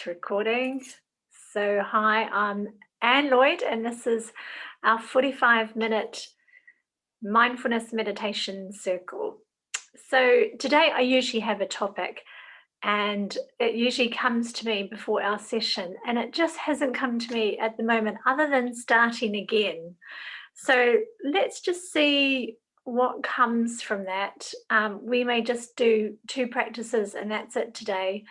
It's recording. So hi, I'm Anne Lloyd, and this is our 45-minute mindfulness meditation circle. So today I usually have a topic, and it usually comes to me before our session, and it just hasn't come to me at the moment other than starting again. So let's just see what comes from that. We may just do 2 practices and that's it today,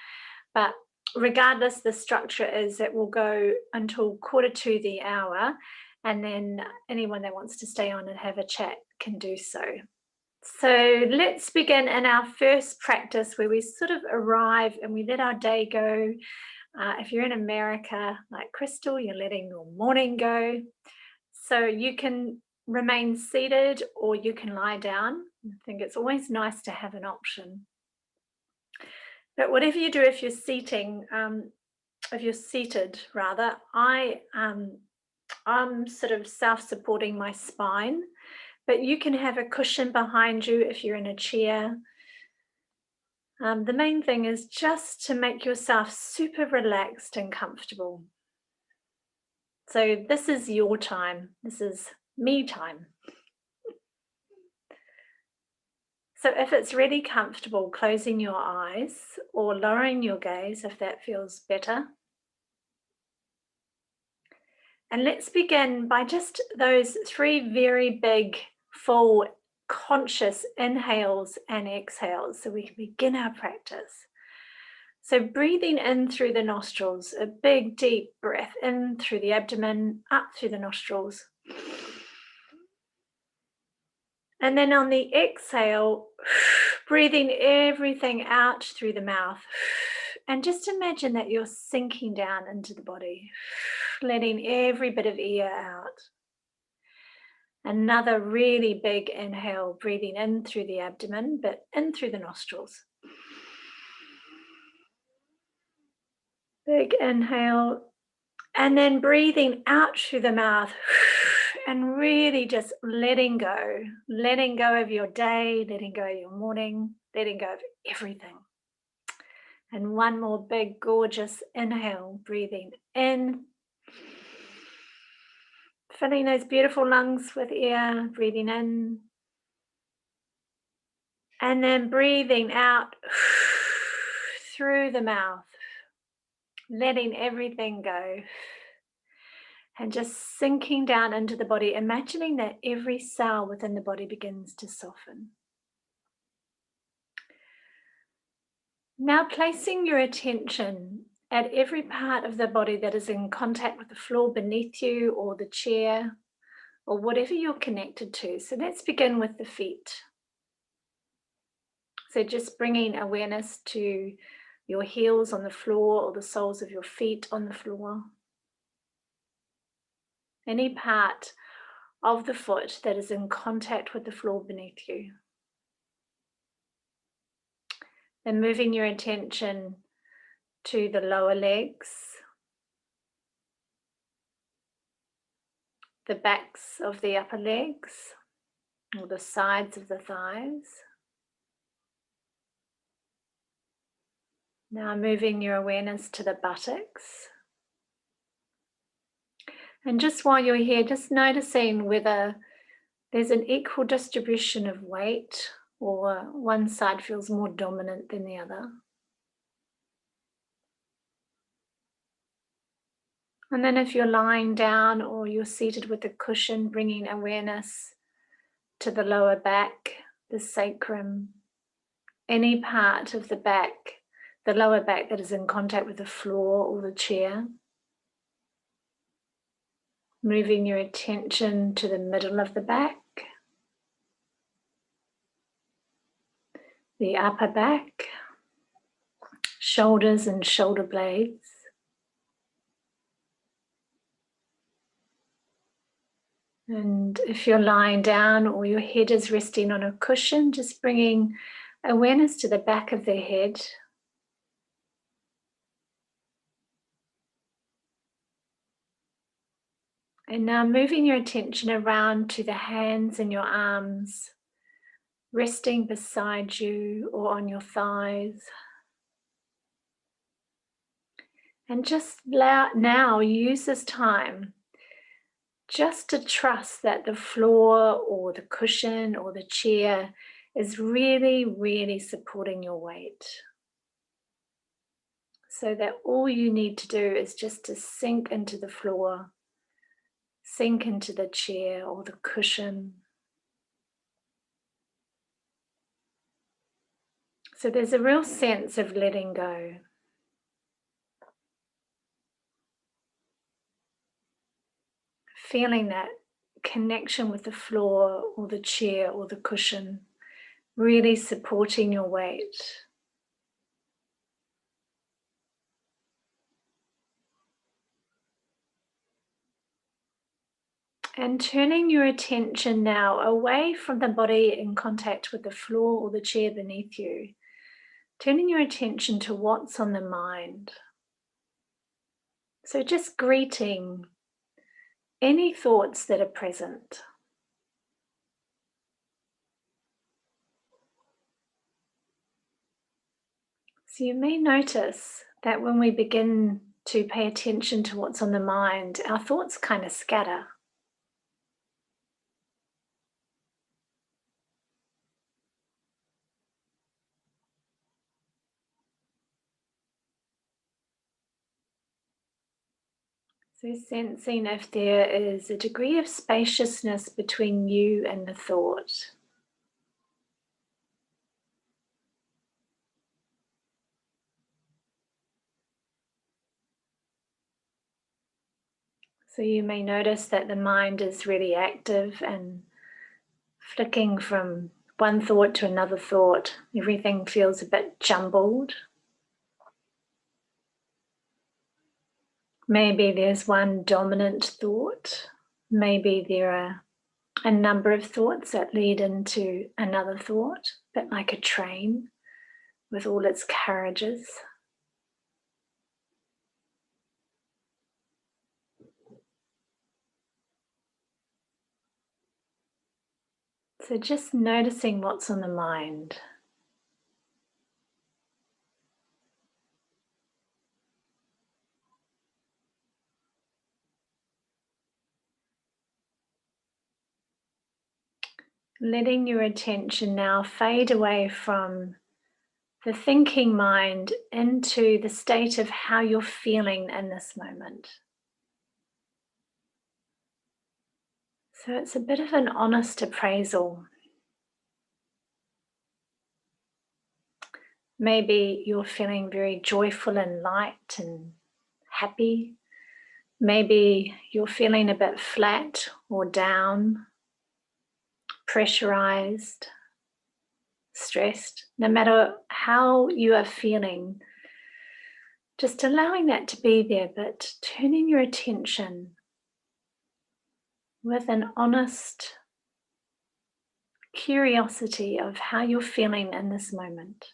but regardless, the structure is it will go until 1:45 the hour, and then anyone that wants to stay on and have a chat can do so. So let's begin in our first practice where we sort of arrive and we let our day go. If you're in America, like Crystal, you're letting your morning go. So you can remain seated or you can lie down. I think it's always nice to have an option. But whatever you do, if you're seated, rather, I'm sort of self-supporting my spine, but you can have a cushion behind you if you're in a chair. The main thing is just to make yourself super relaxed and comfortable. So this is your time. This is me time. So if it's really comfortable, closing your eyes or lowering your gaze if that feels better. And let's begin by just those 3 very big, full, conscious inhales and exhales so we can begin our practice. So breathing in through the nostrils, a big deep breath in through the abdomen, up through the nostrils. And then on the exhale, breathing everything out through the mouth. And just imagine that you're sinking down into the body, letting every bit of air out. Another really big inhale, breathing in through the abdomen, but in through the nostrils. Big inhale. And then breathing out through the mouth and really just letting go of your day, letting go of your morning, letting go of everything. And one more big, gorgeous inhale, breathing in, filling those beautiful lungs with air, breathing in, and then breathing out through the mouth, letting everything go. And just sinking down into the body, imagining that every cell within the body begins to soften. Now placing your attention at every part of the body that is in contact with the floor beneath you or the chair or whatever you're connected to. So let's begin with the feet. So just bringing awareness to your heels on the floor or the soles of your feet on the floor. Any part of the foot that is in contact with the floor beneath you. Then moving your attention to the lower legs, the backs of the upper legs, or the sides of the thighs. Now moving your awareness to the buttocks. And just while you're here, just noticing whether there's an equal distribution of weight or one side feels more dominant than the other. And then if you're lying down or you're seated with a cushion, bringing awareness to the lower back, the sacrum, any part of the back, the lower back that is in contact with the floor or the chair. Moving your attention to the middle of the back, the upper back, shoulders and shoulder blades. And if you're lying down or your head is resting on a cushion, just bringing awareness to the back of the head. And now moving your attention around to the hands and your arms, resting beside you or on your thighs. And just now use this time just to trust that the floor or the cushion or the chair is really, really supporting your weight. So that all you need to do is just to sink into the floor, sink into the chair or the cushion. So there's a real sense of letting go. Feeling that connection with the floor or the chair or the cushion, really supporting your weight. And turning your attention now away from the body in contact with the floor or the chair beneath you. Turning your attention to what's on the mind. So just greeting any thoughts that are present. So you may notice that when we begin to pay attention to what's on the mind, our thoughts kind of scatter. So sensing if there is a degree of spaciousness between you and the thought. So you may notice that the mind is really active and flicking from one thought to another thought. Everything feels a bit jumbled. Maybe there's one dominant thought. Maybe there are a number of thoughts that lead into another thought, a bit like a train with all its carriages. So just noticing what's on the mind. Letting your attention now fade away from the thinking mind into the state of how you're feeling in this moment. So it's a bit of an honest appraisal. Maybe you're feeling very joyful and light and happy. Maybe you're feeling a bit flat or down, pressurized, stressed. No matter how you are feeling, just allowing that to be there, but turning your attention with an honest curiosity of how you're feeling in this moment.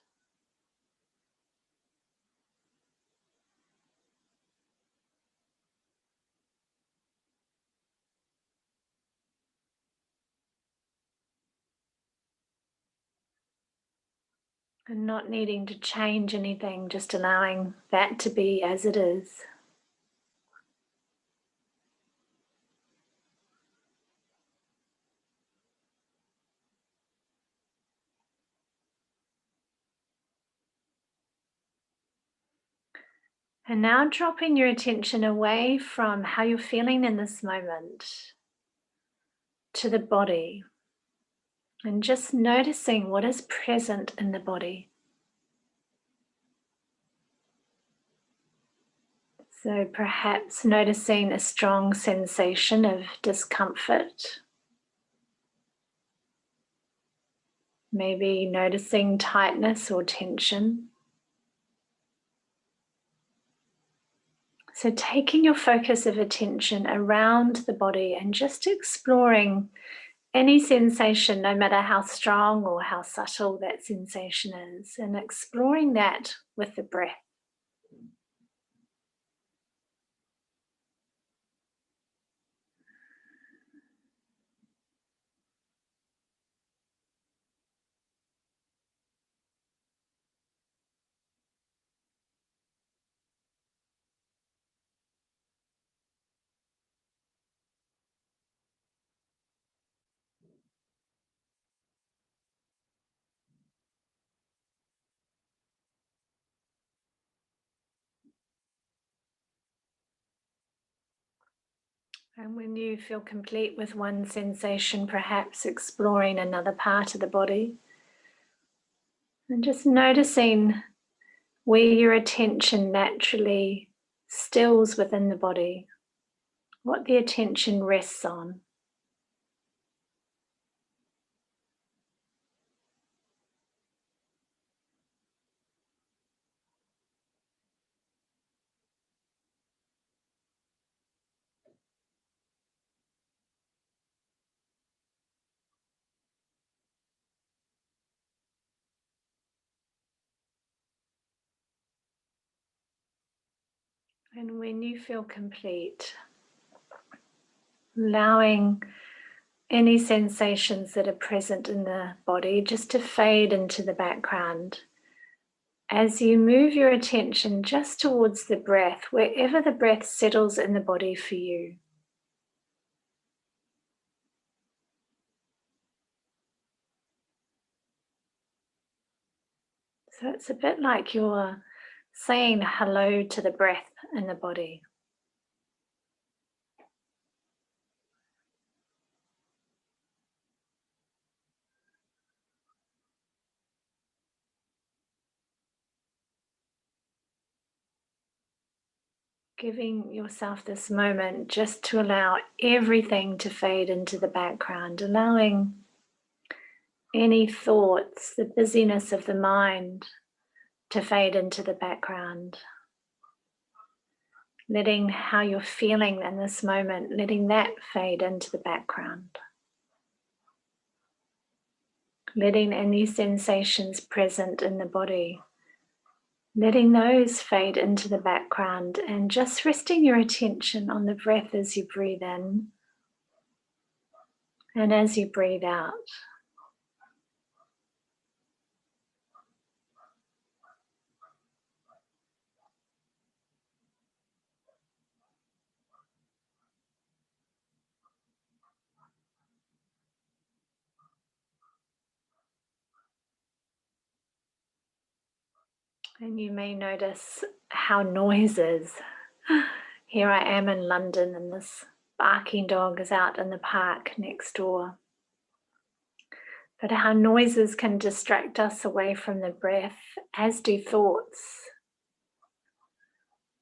And not needing to change anything, just allowing that to be as it is. And now dropping your attention away from how you're feeling in this moment to the body. And just noticing what is present in the body. So perhaps noticing a strong sensation of discomfort. Maybe noticing tightness or tension. So taking your focus of attention around the body and just exploring any sensation, no matter how strong or how subtle that sensation is, and exploring that with the breath. And when you feel complete with one sensation, perhaps exploring another part of the body, and just noticing where your attention naturally stills within the body, what the attention rests on. And when you feel complete, allowing any sensations that are present in the body just to fade into the background as you move your attention just towards the breath, wherever the breath settles in the body for you. So it's a bit like you're saying hello to the breath in the body. Giving yourself this moment just to allow everything to fade into the background, allowing any thoughts, the busyness of the mind to fade into the background. Letting how you're feeling in this moment, letting that fade into the background. Letting any sensations present in the body, letting those fade into the background, and just resting your attention on the breath as you breathe in and as you breathe out. And you may notice how noises. Here I am in London and this barking dog is out in the park next door. But how noises can distract us away from the breath, as do thoughts.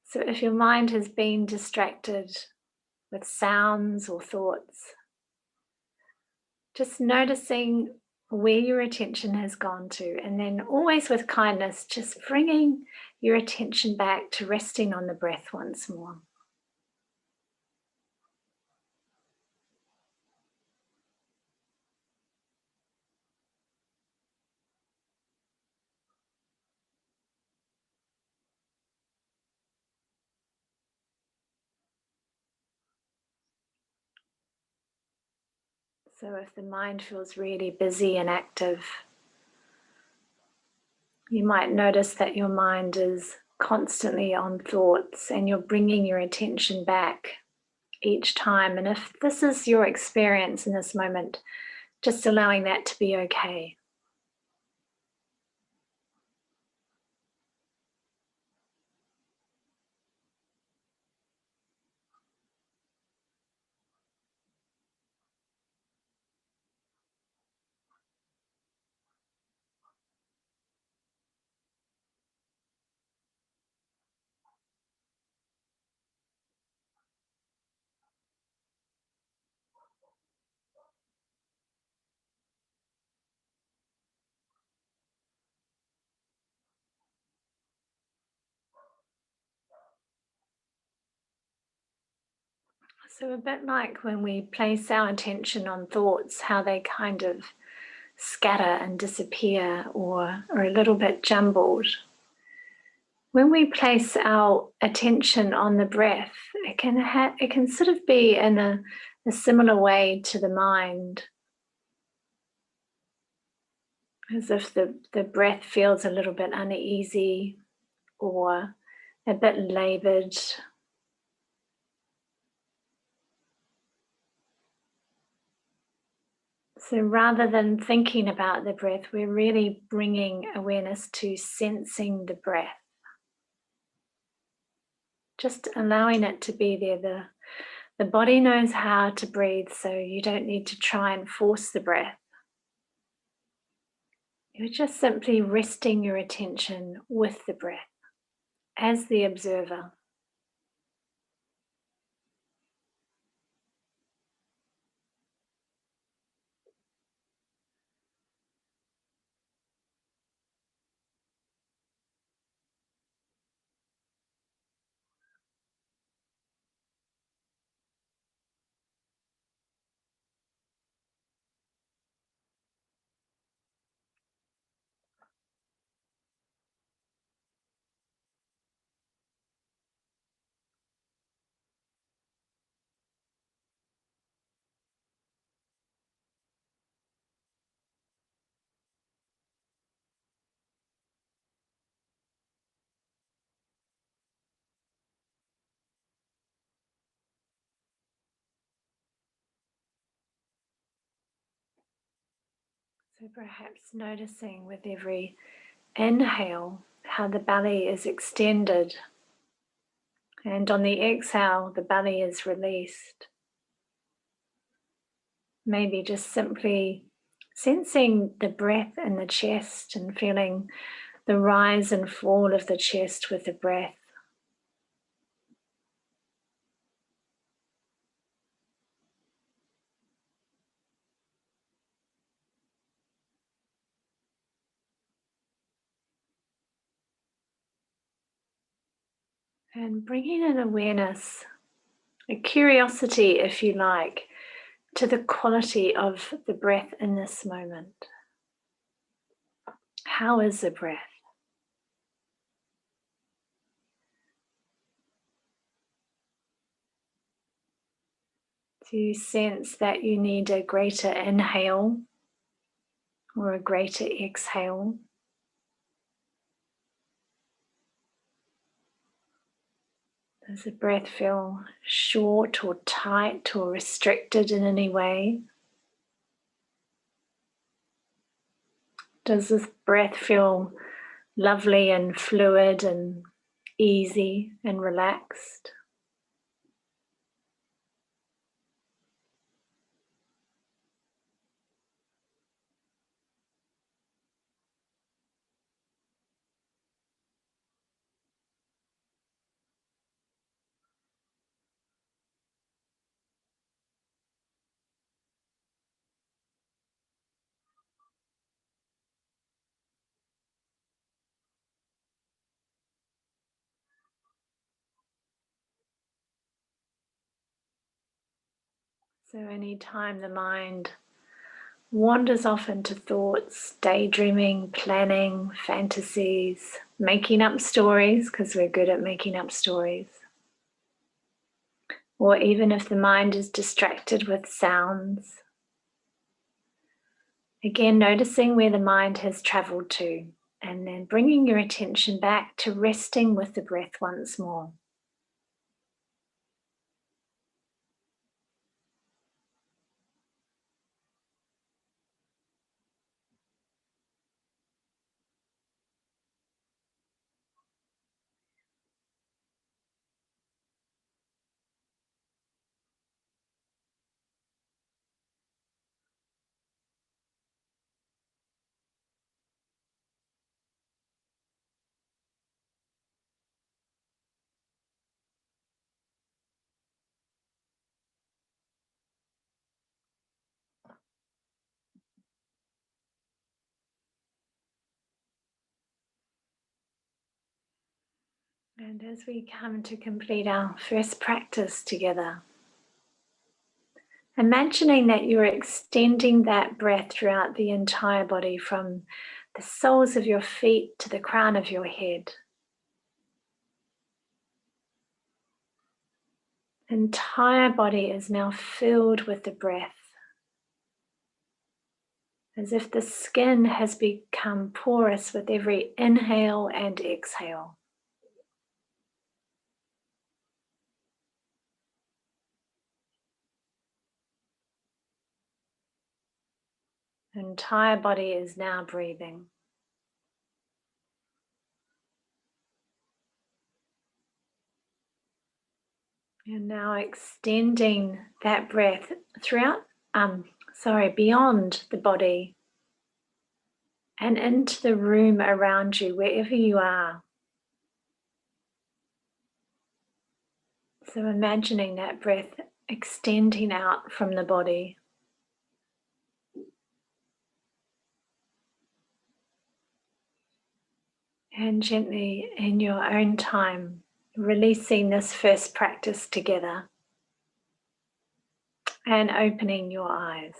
So if your mind has been distracted with sounds or thoughts, just noticing where your attention has gone to, and then always with kindness, just bringing your attention back to resting on the breath once more. So if the mind feels really busy and active, you might notice that your mind is constantly on thoughts and you're bringing your attention back each time. And if this is your experience in this moment, just allowing that to be okay. So a bit like when we place our attention on thoughts, how they kind of scatter and disappear or are a little bit jumbled. When we place our attention on the breath, it can sort of be in a similar way to the mind, as if the breath feels a little bit uneasy or a bit labored. So rather than thinking about the breath, we're really bringing awareness to sensing the breath. Just allowing it to be there, The body knows how to breathe, so you don't need to try and force the breath. You're just simply resting your attention with the breath as the observer. So perhaps noticing with every inhale how the belly is extended, and on the exhale the belly is released. Maybe just simply sensing the breath in the chest and feeling the rise and fall of the chest with the breath. And bringing an awareness, a curiosity, if you like, to the quality of the breath in this moment. How is the breath? Do you sense that you need a greater inhale or a greater exhale? Does the breath feel short or tight or restricted in any way? Does this breath feel lovely and fluid and easy and relaxed? So anytime the mind wanders off into thoughts, daydreaming, planning, fantasies, making up stories, because we're good at making up stories, or even if the mind is distracted with sounds, again noticing where the mind has traveled to, and then bringing your attention back to resting with the breath once more. And as we come to complete our first practice together, imagining that you're extending that breath throughout the entire body, from the soles of your feet to the crown of your head. The entire body is now filled with the breath, as if the skin has become porous with every inhale and exhale. The entire body is now breathing. You're now extending that breath throughout, beyond the body and into the room around you, wherever you are. So imagining that breath extending out from the body. And gently, in your own time, releasing this first practice together and opening your eyes.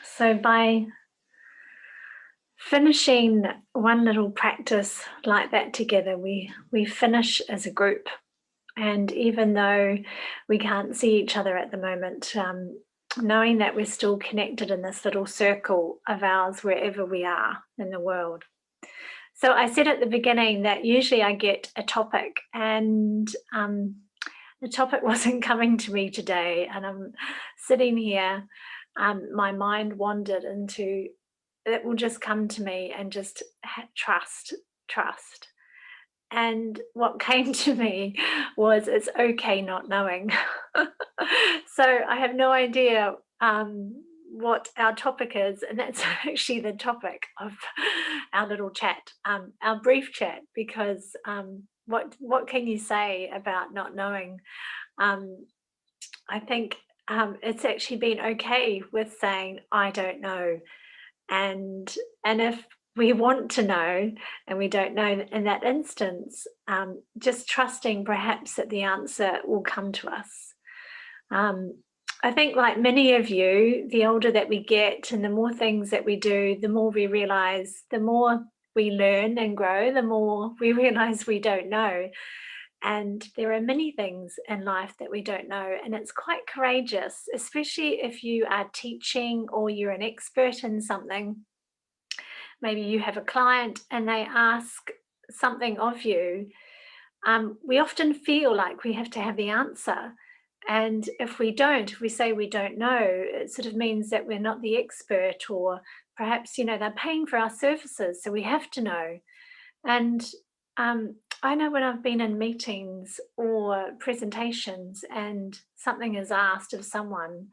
So by finishing one little practice like that together, we finish as a group. And even though we can't see each other at the moment, knowing that we're still connected in this little circle of ours wherever we are in the world. So I said at the beginning that usually I get a topic, and the topic wasn't coming to me today, and I'm sitting here, my mind wandered into, it will just come to me, and just trust. And what came to me was, it's okay not knowing. So I have no idea what our topic is, and that's actually the topic of our little chat, our brief chat, because what can you say about not knowing? I think it's actually been okay with saying I don't know, and if we want to know and we don't know in that instance, just trusting perhaps that the answer will come to us. I think, like many of you, the older that we get and the more things that we do, the more we realize, the more we learn and grow, the more we realize we don't know. And there are many things in life that we don't know, and it's quite courageous, especially if you are teaching or you're an expert in something. Maybe you have a client and they ask something of you. We often feel like we have to have the answer. And if we don't, if we say we don't know, it sort of means that we're not the expert, or perhaps, they're paying for our services, so we have to know. And I know when I've been in meetings or presentations and something is asked of someone,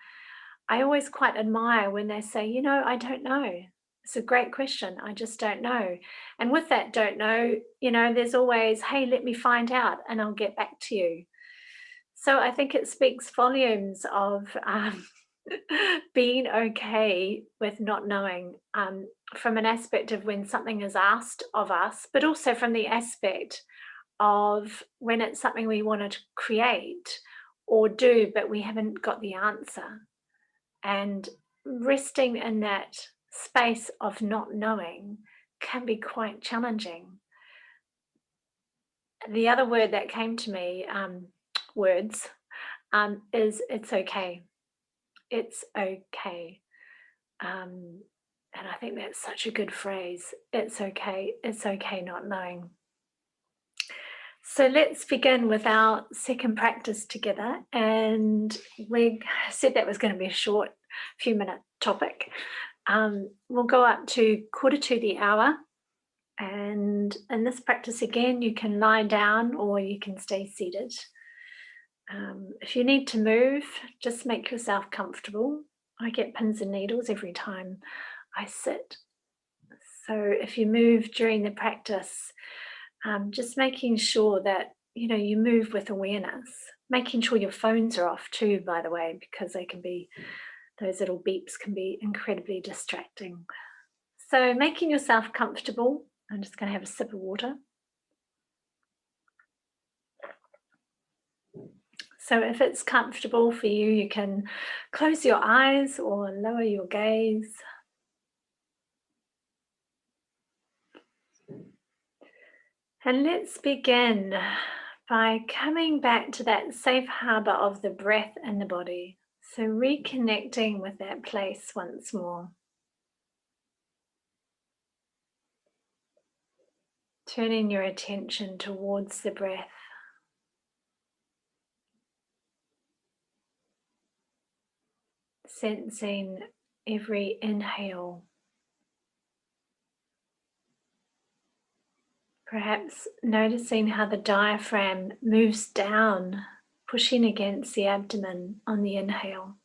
I always quite admire when they say, I don't know. It's a great question. I just don't know. And with that don't know, there's always, hey, let me find out and I'll get back to you. So I think it speaks volumes of being okay with not knowing, from an aspect of when something is asked of us, but also from the aspect of when it's something we want to create or do, but we haven't got the answer. And resting in that space of not knowing can be quite challenging. The other word that came to me, words, is it's okay. It's okay. And I think that's such a good phrase. It's okay. It's okay not knowing. So let's begin with our second practice together. And we said that was going to be a short, few minute topic. We'll go up to 1/4 to the hour. And in this practice, again, you can lie down or you can stay seated. If you need to move, just make yourself comfortable. I get pins and needles every time I sit. So if you move during the practice, just making sure that you move with awareness, making sure your phones are off too, by the way, because those little beeps can be incredibly distracting. So making yourself comfortable. I'm just going to have a sip of water. So if it's comfortable for you, you can close your eyes or lower your gaze. And let's begin by coming back to that safe harbor of the breath and the body. So reconnecting with that place once more. Turning your attention towards the breath. Sensing every inhale Perhaps noticing how the diaphragm moves down, pushing against the abdomen on the inhale.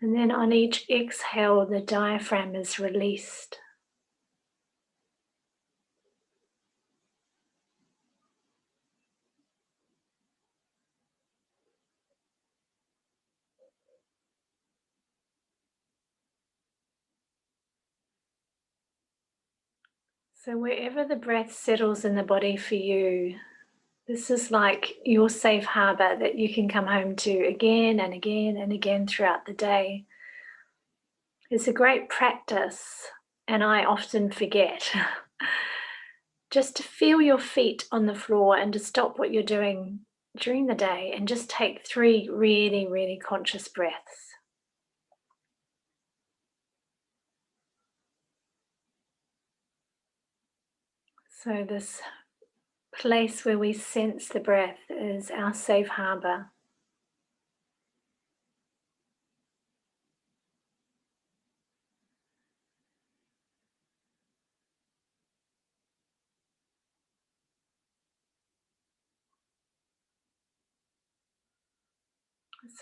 And then on each exhale, the diaphragm is released. So wherever the breath settles in the body for you, this is like your safe harbor that you can come home to again and again and again throughout the day. It's a great practice, and I often forget. Just to feel your feet on the floor and to stop what you're doing during the day and just take 3 really, really conscious breaths. So this place where we sense the breath is our safe harbor.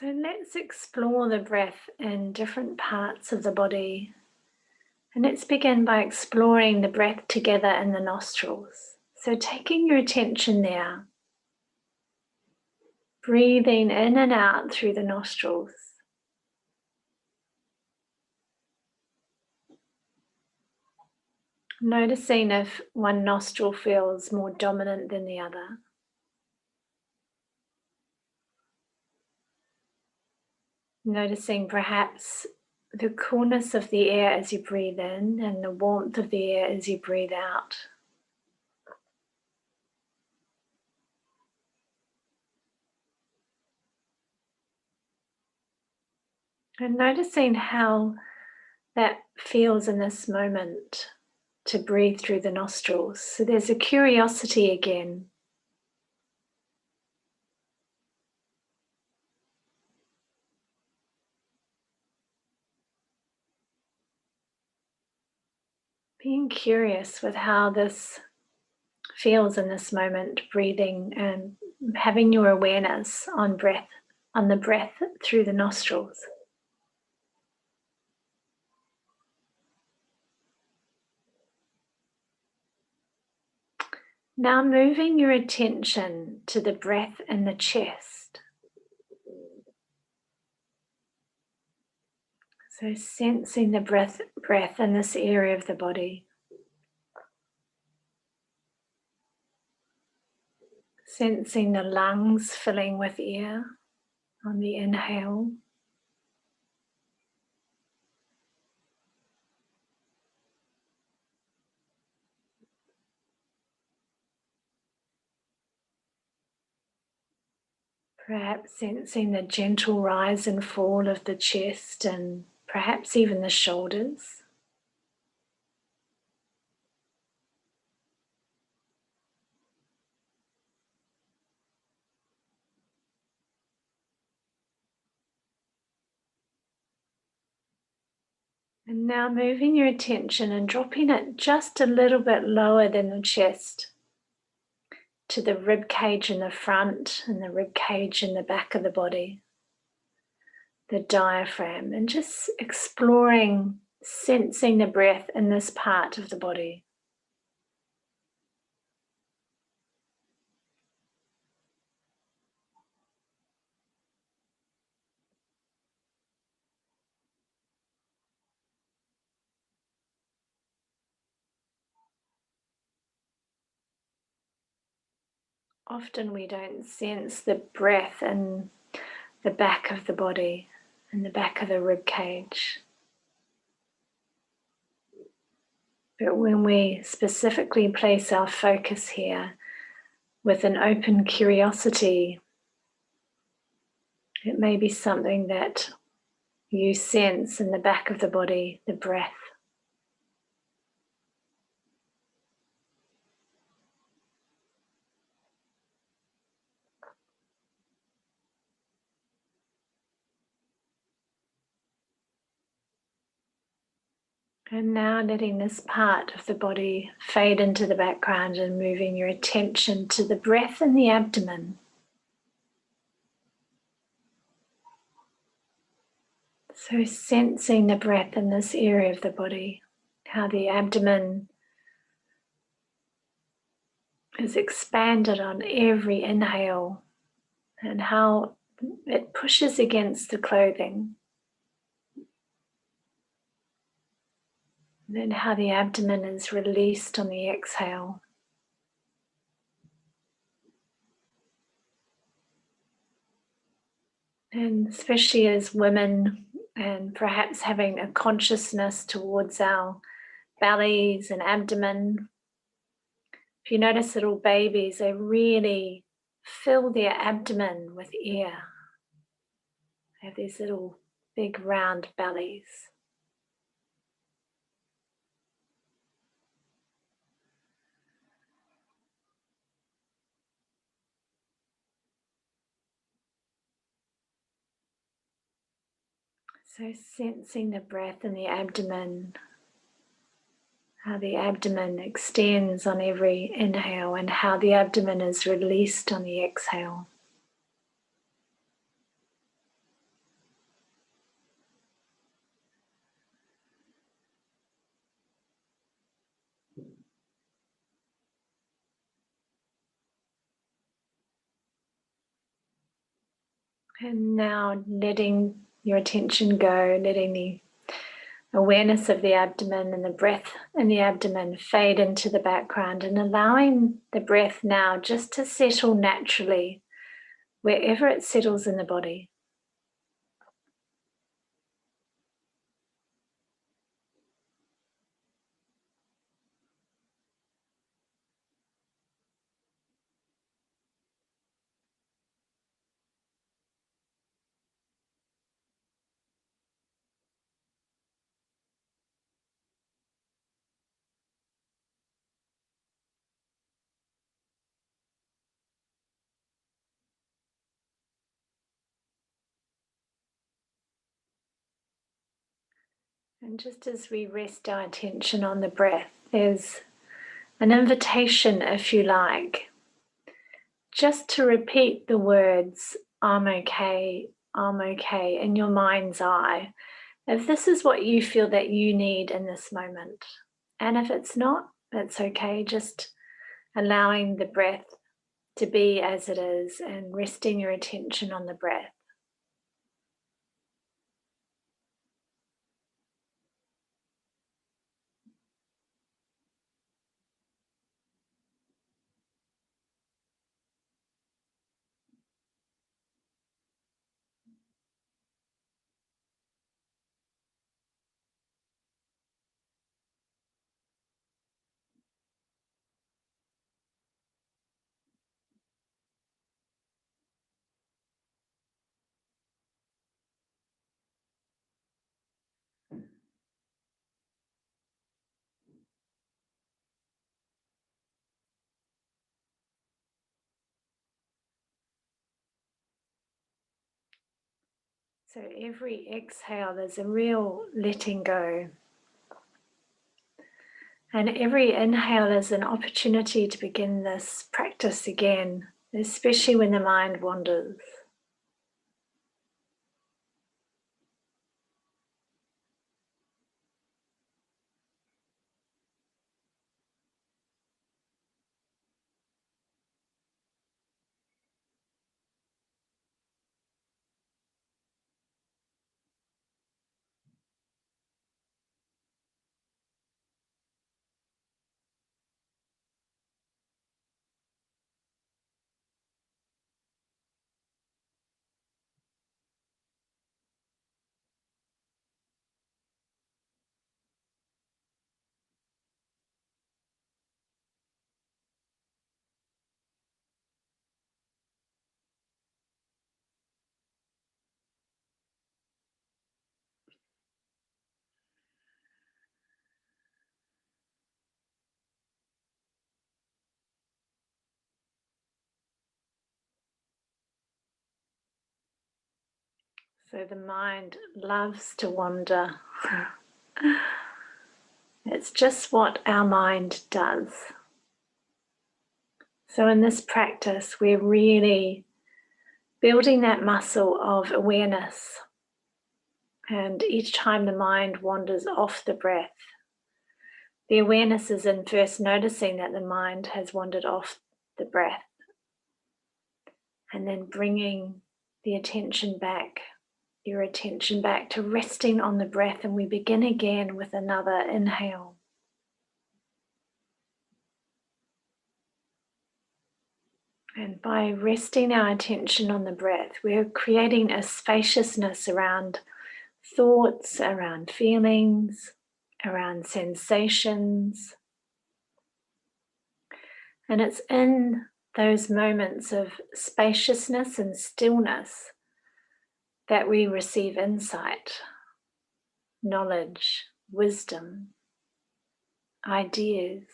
So let's explore the breath in different parts of the body. And let's begin by exploring the breath together in the nostrils. So taking your attention there, breathing in and out through the nostrils. Noticing if one nostril feels more dominant than the other. Noticing perhaps the coolness of the air as you breathe in and the warmth of the air as you breathe out. And noticing how that feels in this moment to breathe through the nostrils. So there's a curiosity again. Being curious with how this feels in this moment, breathing and having your awareness on breath, on the breath through the nostrils. Now moving your attention to the breath in the chest. So sensing the breath in this area of the body. Sensing the lungs filling with air on the inhale. Perhaps sensing the gentle rise and fall of the chest and perhaps even the shoulders. And now moving your attention and dropping it just a little bit lower than the chest to the rib cage in the front and the rib cage in the back of the body, the diaphragm, and just exploring, sensing the breath in this part of the body. Often we don't sense the breath in the back of the body, in the back of the rib cage. But when we specifically place our focus here with an open curiosity, it may be something that you sense in the back of the body, the breath. And now letting this part of the body fade into the background and moving your attention to the breath in the abdomen. So sensing the breath in this area of the body, how the abdomen is expanded on every inhale and how it pushes against the clothing. And then how the abdomen is released on the exhale. And especially as women, and perhaps having a consciousness towards our bellies and abdomen. If you notice little babies, they really fill their abdomen with air. They have these little big round bellies. So sensing the breath in the abdomen, how the abdomen extends on every inhale and how the abdomen is released on the exhale. And now letting your attention go, letting the awareness of the abdomen and the breath in the abdomen fade into the background and allowing the breath now just to settle naturally wherever it settles in the body. And just as we rest our attention on the breath, there's an invitation, if you like, just to repeat the words, I'm okay, in your mind's eye. If this is what you feel that you need in this moment. And if it's not, that's okay. Just allowing the breath to be as it is and resting your attention on the breath. So every exhale, there's a real letting go. And every inhale is an opportunity to begin this practice again, especially when the mind wanders. So the mind loves to wander. It's just what our mind does. So in this practice, we're really building that muscle of awareness. And each time the mind wanders off the breath, the awareness is in first noticing that the mind has wandered off the breath, and then bringing the attention back, your attention back to resting on the breath. And we begin again with another inhale. And by resting our attention on the breath, we're creating a spaciousness around thoughts, around feelings, around sensations. And it's in those moments of spaciousness and stillness that we receive insight, knowledge, wisdom, ideas.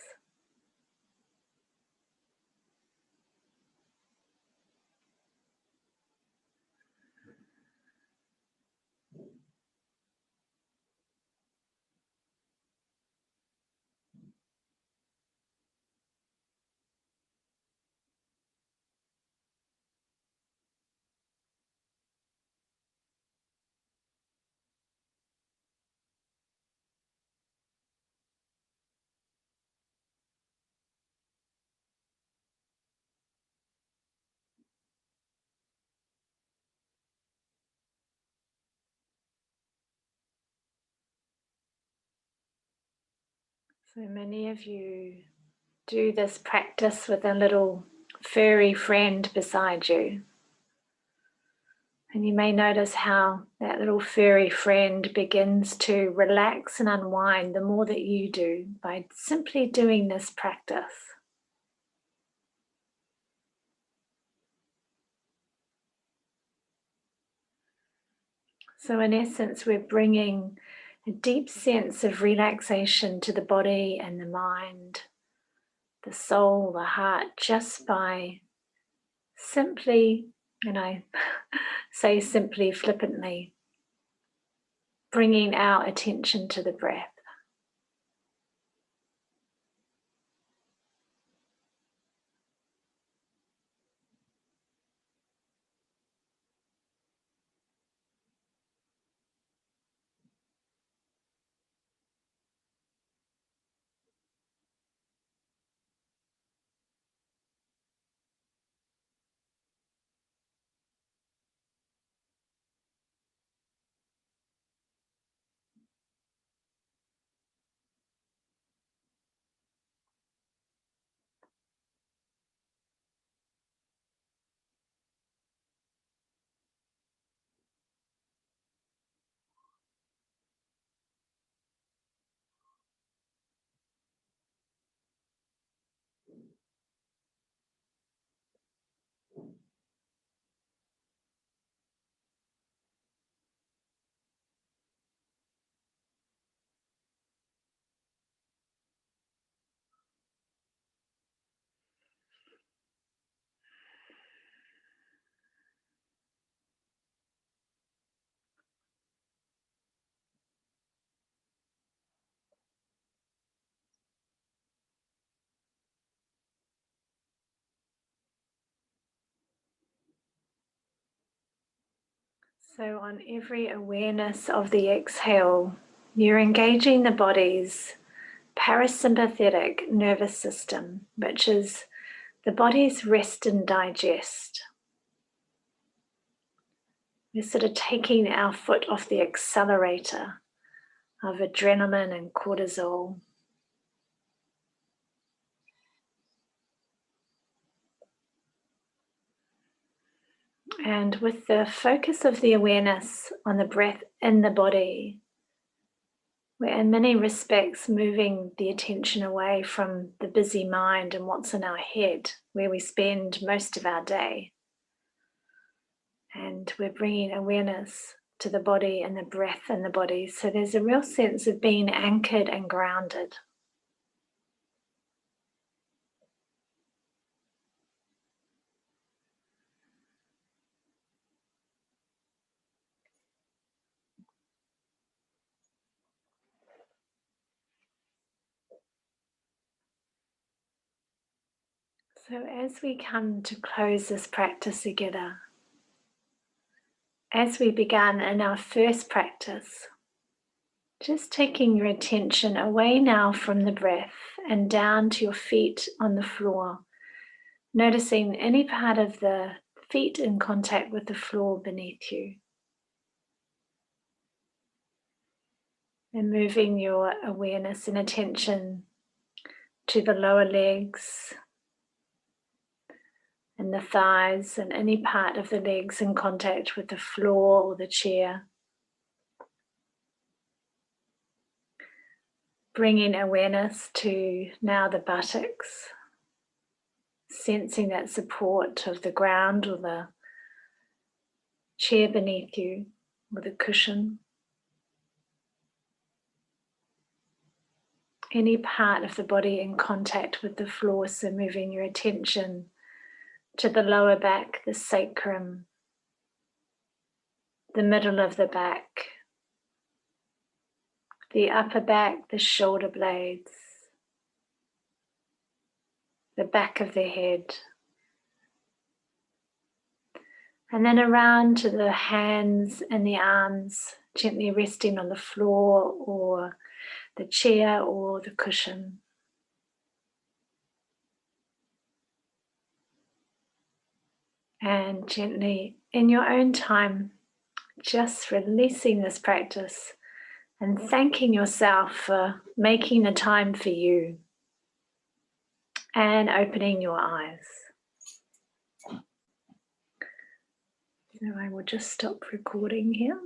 So many of you do this practice with a little furry friend beside you. And you may notice how that little furry friend begins to relax and unwind the more that you do by simply doing this practice. So in essence, we're bringing a deep sense of relaxation to the body and the mind, the soul, the heart, just by simply, and I say simply flippantly, bringing our attention to the breath. So on every awareness of the exhale, you're engaging the body's parasympathetic nervous system, which is the body's rest and digest. We're sort of taking our foot off the accelerator of adrenaline and cortisol. And with the focus of the awareness on the breath in the body, we're in many respects moving the attention away from the busy mind and what's in our head, where we spend most of our day. And we're bringing awareness to the body and the breath in the body. So there's a real sense of being anchored and grounded. So as we come to close this practice together, as we began in our first practice, just taking your attention away now from the breath and down to your feet on the floor, noticing any part of the feet in contact with the floor beneath you. And moving your awareness and attention to the lower legs and the thighs and any part of the legs in contact with the floor or the chair. Bringing awareness to now the buttocks, sensing that support of the ground or the chair beneath you or the cushion. Any part of the body in contact with the floor, so moving your attention to the lower back, the sacrum, the middle of the back, the upper back, the shoulder blades, the back of the head, and then around to the hands and the arms, gently resting on the floor or the chair or the cushion. And gently, in your own time, just releasing this practice and thanking yourself for making the time for you and opening your eyes. So I will just stop recording here.